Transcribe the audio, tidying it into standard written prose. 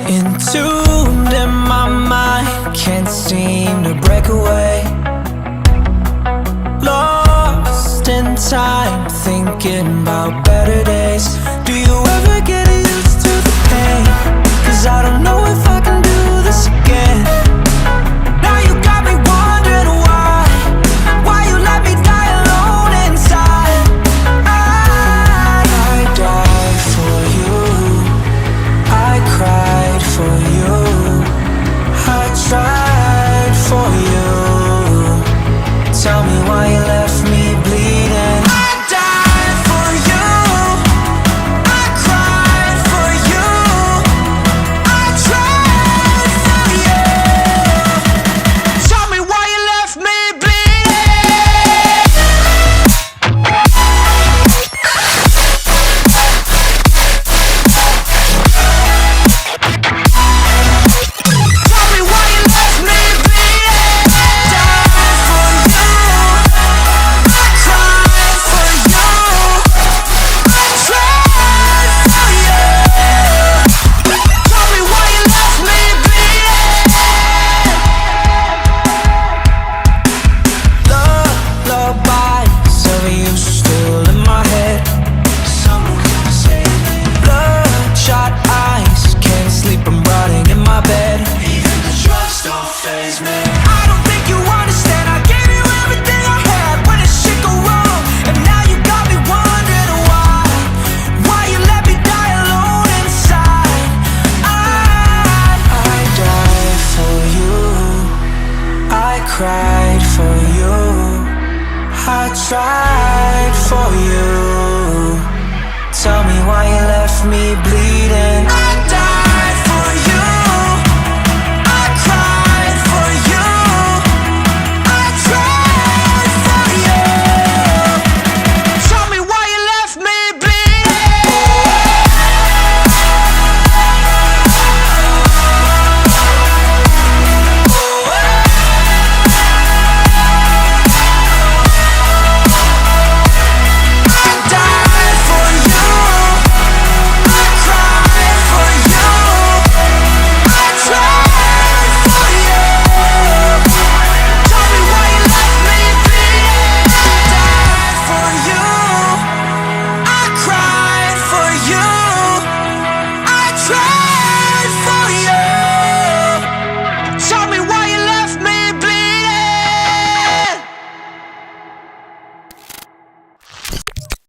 Entombed in my mind, can't seem to break away. Lost in time, thinking about better days. Do you ever get used to the pain? 'Cause I don't know if I can do this again. Now you got me wondering why you let me die alone inside. I died for you, I cried for you, I tried for you. Tell me why you left me bleeding. I died for you, I cried for you, I tried for you. Tell me why you left me bleeding. Tell me why you left me bleeding. Died for you, I cried for you, I tried for you. Tell me why you left me bleeding. Lullabies of you still in my head. Someone save me. Bloodshot eyes, can't sleep, I'm rotting in my bed. Even the drugs don't faze me. I don't think you understand, I gave you everything I had. When did shit go wrong? And now you got me wondering why you let me die alone inside. I died for you, I cried for you, I tried for you. Tell me why you left me bleeding.